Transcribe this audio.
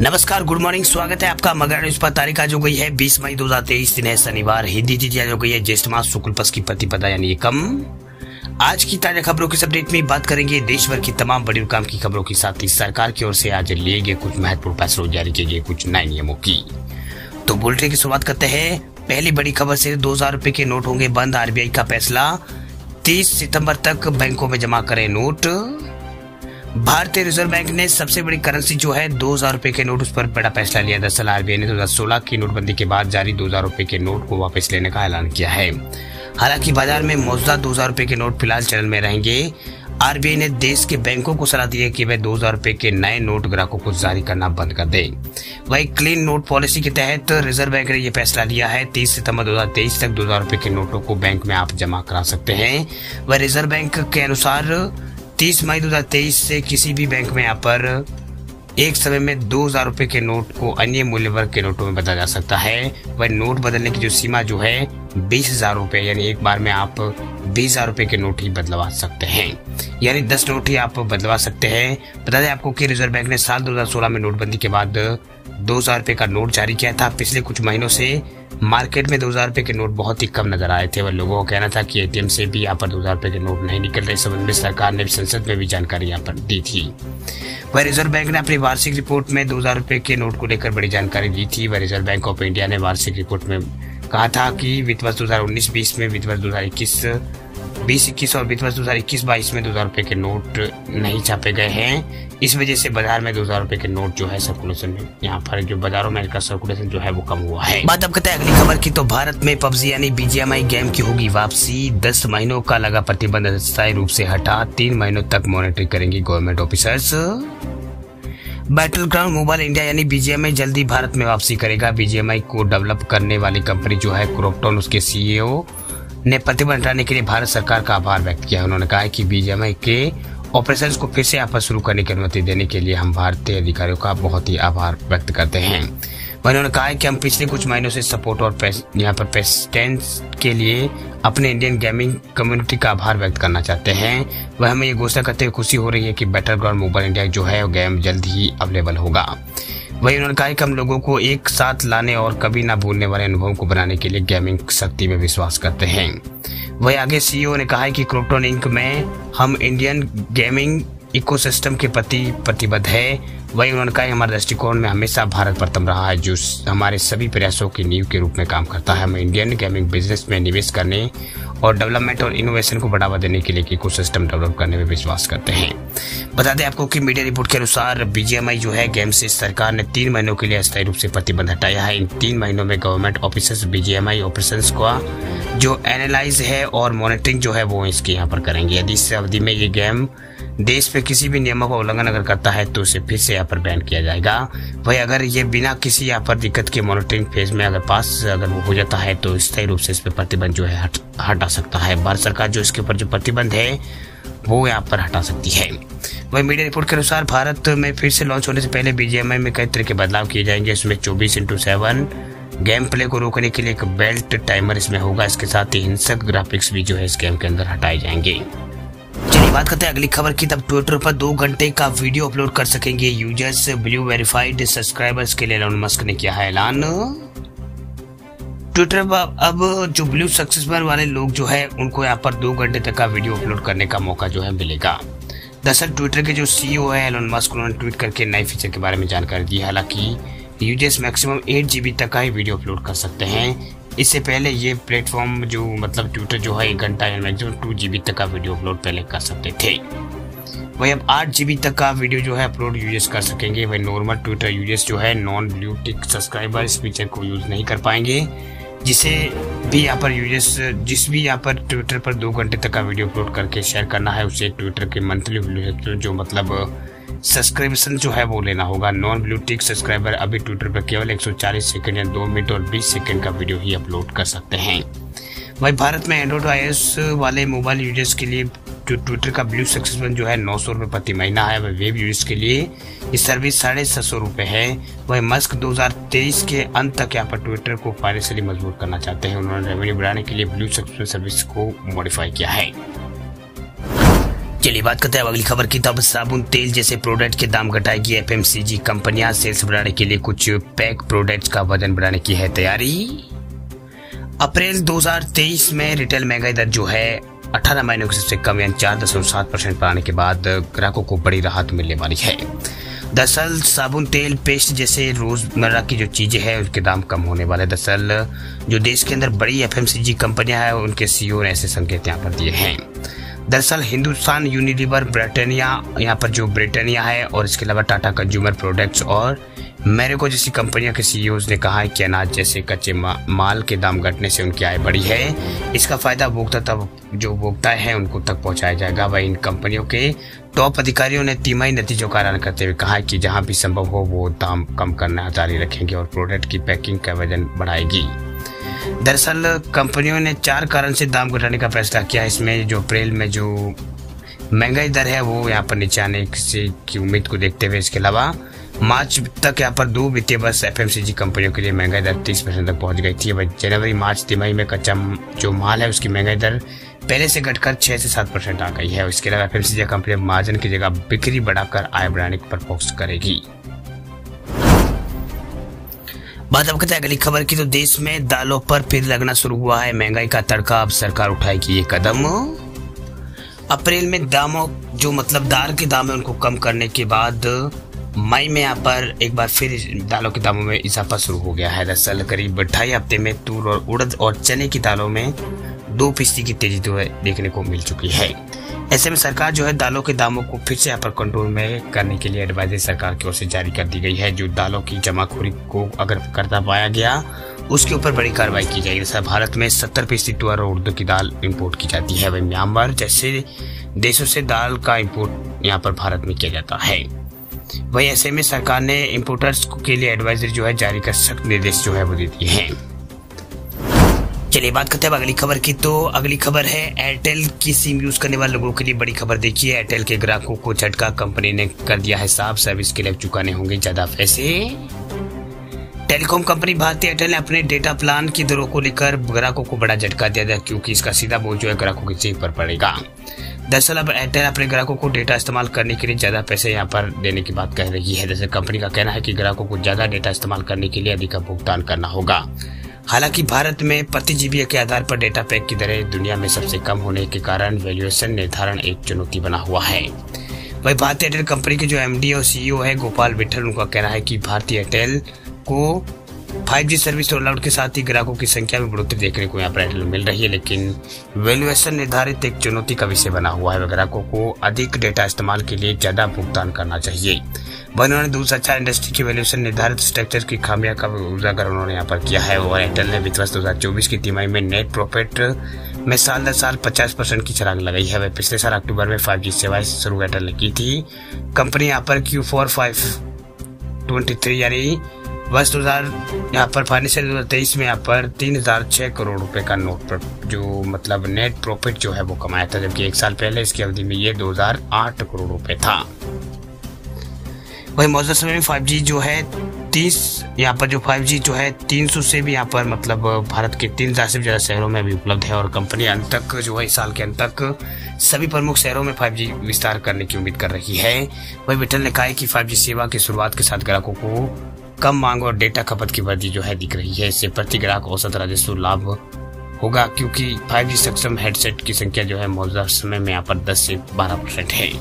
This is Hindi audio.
नमस्कार, गुड मॉर्निंग। स्वागत है आपका मगरा न्यूज पर। तारीख आज हो गई है 20 मई 2023, दिन है शनिवार। हिंदी तिथि आज हो गई है ज्येष्ठ मास शुक्ल पक्ष की प्रतिपदा यानी एकम। आज की ताजा खबरों की अपडेट में बात करेंगे देश भर की तमाम बड़ी काम की खबरों के साथ ही सरकार की ओर से आज लिए गए कुछ महत्वपूर्ण फैसलों, जारी किए गए कुछ नए नियमों की। तो बुलेटिन की शुरुआत करते हैं पहली बड़ी खबर से। 2000 रुपए के नोट होंगे बंद, आरबीआई का फैसला। 30 सितंबर तक बैंकों में जमा करें नोट। भारतीय रिजर्व बैंक ने सबसे बड़ी करेंसी जो है 2000 रुपए के नोट, उस पर बड़ा फैसला लिया। दरअसल आरबीआई ने 2016 की नोटबंदी के बाद जारी 2000 रुपए के नोट को वापस लेने का ऐलान किया है। हालांकि बाजार में मौजूदा 2000 रुपए के नोट फिलहाल चलन में रहेंगे। आरबीआई ने देश के बैंकों को सलाह दी है कि वे 2000 रुपए के नए नोट ग्राहकों को जारी करना बंद कर दें। वही क्लीन नोट पॉलिसी के तहत रिजर्व बैंक ने यह फैसला लिया है। 30 सितंबर 2023 तक 2000 रुपए के नोटों को बैंक में आप जमा करा सकते हैं। वह रिजर्व बैंक के अनुसार 30 मई 2023 से किसी भी बैंक में यहाँ पर एक समय में 2000 रुपए के नोट को अन्य मूल्य वर्ग के नोटों में बदला जा सकता है। वह नोट बदलने की जो सीमा जो है 20,000 रुपए, यानी एक बार में आप 20,000 रुपए के नोट ही बदलवा सकते हैं, यानी 10 नोट ही आप बदलवा सकते हैं। बता दें आपको कि रिजर्व बैंक ने साल 2016 में नोटबंदी के बाद 2000 रुपए का नोट जारी किया था। पिछले कुछ महीनों से मार्केट में 2000 रुपए के नोट बहुत ही कम नजर आए थे। वह लोगों का कहना था कि एटीएम से भी यहाँ पर 2000 रुपए के नोट नहीं निकल रहे। इस संबंध में सरकार ने संसद में भी जानकारी यहाँ पर दी थी। वह रिजर्व बैंक ने अपनी वार्षिक रिपोर्ट में 2000 रुपए के नोट को लेकर बड़ी जानकारी दी थी। वह रिजर्व बैंक ऑफ इंडिया ने वार्षिक रिपोर्ट में कहा था कि वित्त वर्ष 2019-20 में, वित्त वर्ष 2021-20 और वित्त वर्ष 2021-22 में 2000 रुपए के नोट नहीं छापे गए हैं। इस वजह से बाजार में 2000 रुपए के नोट जो है सर्कुलेशन में, यहाँ पर जो बाजारों में इनका सर्कुलेशन जो है वो कम हुआ है। बात अब करते हैं अगली खबर की। तो भारत में पबजी यानी बीजीएमआई गेम की होगी वापसी। 10 महीनों का लगा प्रतिबंध अस्थायी रूप से हटा। 3 महीनों तक मॉनिटरिंग करेंगी government officers. Battle ground mobile India यानी बीजीएमआई जल्दी भारत में वापसी करेगा। बीजीएमआई को डेवलप करने वाली कंपनी जो है क्रोपटॉन, उसके सीईओ ने प्रतिबंध हटाने के लिए भारत सरकार का आभार व्यक्त किया। उन्होंने कहा कि बीजीएमआई के ऑपरेशंस को फिर से यहाँ पर शुरू करने की अनुमति देने के लिए हम भारतीय अधिकारियों का बहुत ही आभार व्यक्त करते हैं। उन्होंने कहा है कि हम पिछले कुछ महीनों से सपोर्ट और यहाँ पर पेस्टेंस के लिए अपने इंडियन गेमिंग कम्युनिटी का आभार व्यक्त करना चाहते हैं। वह हमें ये घोषणा करते हुए खुशी हो रही है कि बैटल ग्राउंड मोबाइल इंडिया जो है वो गेम जल्द ही अवेलेबल होगा। वही उन्होंने कहा कि हम लोगों को एक साथ लाने और कभी ना भूलने वाले अनुभवों को बनाने के लिए गेमिंग शक्ति में विश्वास करते हैं। वही आगे सीईओ ने कहा है कि क्रोपटॉन इंक में हम इंडियन गेमिंग इकोसिस्टम के प्रति प्रतिबद्ध है। वही उन्होंने कहा कि हमारे दृष्टिकोण में हमेशा भारत प्रथम रहा है, जो हमारे सभी प्रयासों की नींव के रूप में काम करता है। हम इंडियन गेमिंग बिजनेस में निवेश करने और डेवलपमेंट और इनोवेशन को बढ़ावा देने के लिए इकोसिस्टम डेवलप करने में विश्वास करते हैं। बता दें आपको कि मीडिया रिपोर्ट के अनुसार बीजीएमआई जो है गेम से सरकार ने 3 महीनों के लिए अस्थायी रूप से प्रतिबंध हटाया है। इन 3 महीनों में गवर्नमेंट ऑफिसर्स बीजीएमआई ऑपरेशंस का जो एनालाइज है और मॉनिटरिंग जो है वो इसके यहाँ पर करेंगे। यदि इस अवधि में ये गेम देश में किसी भी नियमों का उल्लंघन अगर करता है तो उसे फिर से यहाँ पर बैन किया जाएगा। वही अगर ये बिना किसी यहाँ पर दिक्कत के मॉनिटरिंग फेज में अगर वो हो जाता है तो स्थायी रूप से इस पर प्रतिबंध जो है हटा सकता है। भारत सरकार जो इसके ऊपर जो प्रतिबंध है वो यहाँ पर हटा सकती है। वही मीडिया रिपोर्ट के अनुसार भारत में फिर से लॉन्च होने से पहले बीजीएमआई में कई तरह के बदलाव किए जाएंगे। इसमें 24/7 गेम प्ले को रोकने के लिए एक बेल्ट टाइमर इसमें होगा। इसके साथ ही हिंसक ग्राफिक्स भी जो है इस गेम के अंदर हटाए जाएंगे। चलिए बात करते हैं अगली खबर की। तब ट्विटर पर 2 घंटे का वीडियो अपलोड कर सकेंगे यूजर्स। ब्लू वेरीफाइड सब्सक्राइबर्स के लिए एलन मस्क ने किया है ऐलान। ट्विटर पर अब जो ब्लू सब्सक्राइबर वाले लोग जो है उनको यहाँ पर 2 घंटे तक का वीडियो अपलोड करने का मौका जो है मिलेगा। दरअसल ट्विटर के जो सीईओ है एलन मस्क, उन्होंने ट्वीट करके नए फीचर के बारे में जानकारी दी। हालांकि यूजर्स मैक्सिमम 8 GB तक का ही वीडियो अपलोड कर सकते हैं। इससे पहले ये प्लेटफॉर्म जो मतलब ट्विटर जो है 1 घंटा या मैक्सिमम 2 GB तक का वीडियो अपलोड पहले कर सकते थे। वही अब 8 GB तक का वीडियो जो है अपलोड यूजर्स कर सकेंगे। वही नॉर्मल ट्विटर यूजर्स जो है नॉन ब्लू टिक सब्सक्राइबर इस फीचर को यूज नहीं कर पाएंगे। जिसे भी यहाँ पर यूजर्स जिस भी यहाँ पर ट्विटर पर 2 घंटे तक का वीडियो अपलोड करके शेयर करना है उसे ट्विटर के मंथली जो मतलब सब्सक्रिप्शन जो है वो लेना होगा। नॉन ब्लू टिक सब्सक्राइबर अभी ट्विटर पर केवल 140 सेकंड या 2 मिनट और 20 सेकंड का वीडियो ही अपलोड कर सकते हैं। वही भारत में एंड्रॉइड iOS वाले मोबाइल यूजर्स के लिए जो ट्विटर का ब्लू सब्सक्रिप्शन जो है 900 रुपये प्रति महीना है। वह वेब यूजर्स के लिए ये सर्विस 750 रुपये है। वही मस्क 2023 के अंत तक यहाँ पर ट्विटर को फाइनेंशियली मजबूत करना चाहते हैं। उन्होंने रेवेन्यू बढ़ाने के लिए ब्लू सब्सक्रिप्शन सर्विस को मॉडिफाई किया है। चलिए बात करते हैं अगली खबर की। तब साबुन तेल जैसे प्रोडक्ट के दाम घटाएगी एफएमसीजी कंपनियां। सेल्स बढ़ाने के लिए कुछ पैक प्रोडक्ट्स का वजन बढ़ाने की है तैयारी। अप्रैल 2023 में रिटेल महंगाई दर जो है 18 महीनों की सबसे कम यानी 4.7% बढ़ाने के बाद ग्राहकों को बड़ी राहत मिलने वाली है। दरअसल साबुन तेल पेस्ट जैसे रोजमर्रा की जो चीजें हैं उसके दाम कम होने वाले। दरअसल जो देश के अंदर बड़ी एफएमसीजी कंपनियां हैं उनके सीईओ ने ऐसे संकेत यहाँ पर दिए हैं। दरअसल हिंदुस्तान यूनिलीवर, ब्रिटानिया, यहाँ पर जो ब्रिटानिया है और इसके अलावा टाटा कंज्यूमर प्रोडक्ट्स और मैरिको जैसी कंपनियों के सीईओज ने कहा है कि अनाज जैसे कच्चे माल के दाम घटने से उनकी आय बढ़ी है। इसका फायदा उपभोक्ता है उनको तक पहुंचाया जाएगा। वहीं इन कंपनियों के टॉप अधिकारियों ने तिमाही नतीजों का ऐलान करते हुए कहा है कि जहां भी संभव हो वो दाम कम करना जारी रखेंगे और प्रोडक्ट की पैकिंग का वजन बढ़ाएगी। दरअसल कंपनियों ने 4 कारण से दाम घटाने का फैसला किया। इसमें जो अप्रैल में जो महंगाई दर है वो यहाँ पर नीचे आने की उम्मीद को देखते हुए, इसके अलावा मार्च तक यहाँ पर 2 वित्तीय वर्ष एफएमसीजी कंपनियों के लिए महंगाई दर 30% तक पहुंच गई थी। वही जनवरी मार्च तिमाही में कच्चा जो माल है उसकी महंगाई दर पहले से घटकर 6 से 7% आ गई है। इसके अलावा एफएमसीजी कंपनी मार्जिन की जगह बिक्री बढ़ाकर आय बढ़ाने पर फोकस करेगी। बात अब करते हैं अगली खबर की। तो देश में दालों पर फिर लगना शुरू हुआ है महंगाई का तड़का। अब सरकार उठाएगी ये कदम। अप्रैल में दामों जो दाल के दाम है उनको कम करने के बाद मई में यहाँ पर एक बार फिर दालों के दामों में इजाफा शुरू हो गया है। दरअसल करीब 2.5 हफ्ते में तूर और उड़द और चने की दालों में 2% की तेजी तो देखने को मिल चुकी है। ऐसे में सरकार जो है दालों के दामों को फिर से यहाँ पर कंट्रोल में करने के लिए एडवाइजरी सरकार की ओर से जारी कर दी गई है। जो दालों की जमाखोरी को अगर करता पाया गया उसके ऊपर बड़ी कार्रवाई की जाएगी। जैसा भारत में 70% तूर और उड़द की दाल इंपोर्ट की जाती है। वही म्यांमार जैसे देशों से दाल का इंपोर्ट यहाँ पर भारत में किया जाता है। वही ऐसे में सरकार ने इंपोर्टर्स के लिए एडवाइजरी जो है जारी कर सख्त निर्देश जो है वो दे दिए हैं। चलिए बात करते हैं अगली खबर की। तो अगली खबर है एयरटेल की सिम यूज करने वाले लोगों के लिए बड़ी खबर। देखिए एयरटेल के ग्राहकों को झटका, कंपनी ने कर दिया है साफ, सर्विस के लिए चुकाने होंगे ज्यादा पैसे। टेलीकॉम कंपनी भारती एयरटेल ने अपने डेटा प्लान की दरों को लेकर ग्राहकों को बड़ा झटका दिया है क्योंकि इसका सीधा बोझ जो है ग्राहकों की जेब पर पड़ेगा। दरअसल अब एयरटेल अपने ग्राहकों को डेटा इस्तेमाल करने के लिए ज्यादा पैसे यहाँ पर देने की बात कह रही है। जैसे कंपनी का कहना है कि ग्राहकों को ज्यादा डेटा इस्तेमाल करने के लिए अधिक भुगतान करना होगा। हालांकि भारत में प्रति जीबी के आधार पर डेटा पैक की दरें दुनिया में सबसे कम होने के कारण वैल्यूएशन निर्धारण एक चुनौती बना हुआ है। वही भारतीय एयरटेल कंपनी के जो एमडी और सीईओ है गोपाल विठल, उनका कहना है कि भारतीय एयरटेल को 5G सर्विस रोल आउट के साथ ही ग्राहकों की संख्या में बढ़ोतरी देखने को यहाँ पर एयरटेल मिल रही है, लेकिन वैल्यूएशन निर्धारित एक चुनौती का विषय बना हुआ है। ग्राहकों को अधिक डेटा इस्तेमाल के लिए ज्यादा भुगतान करना चाहिए। उन्होंने दूरसंचार इंडस्ट्री की वैल्यूएशन निर्धारित स्ट्रक्चर की खामियां का उजागर उन्होंने यहाँ पर किया है। और एयरटेल ने वित्त वर्ष 2024 की तिमाही में नेट प्रॉफिट में साल दर साल 50% की छलांग लगाई है। वह पिछले साल अक्टूबर में 5G सेवाएं शुरू एयरटेल ने की थी। कंपनी यहाँ पर Q4 523 यानी वर्ष 2000 यहाँ पर फाइनेंशियल 2023 में यहाँ पर 3006 करोड़ रुपए का जो नेट प्रॉफिट जो है वो कमाया था, जबकि एक साल पहले इसकी अवधि में ये 2008 करोड़ रुपए था। वही मौजूदा समय में 5G जो है 5G जो है 300 से भी यहाँ पर भारत के 3000 से भी ज्यादा शहरों में भी उपलब्ध है। और कंपनी अंत तक जो है इस साल के अंत तक सभी प्रमुख शहरों में 5G विस्तार करने की उम्मीद कर रही है। वही विठल ने कहा है कि 5G सेवा की शुरुआत के साथ ग्राहकों को कम मांग और डेटा खपत की वृद्धि जो है दिख रही है। इससे प्रति ग्राहक औसत राजस्व लाभ होगा क्योंकि 5G सक्षम हेडसेट की संख्या जो है मौजूदा समय में यहाँ पर 10 से 12% है।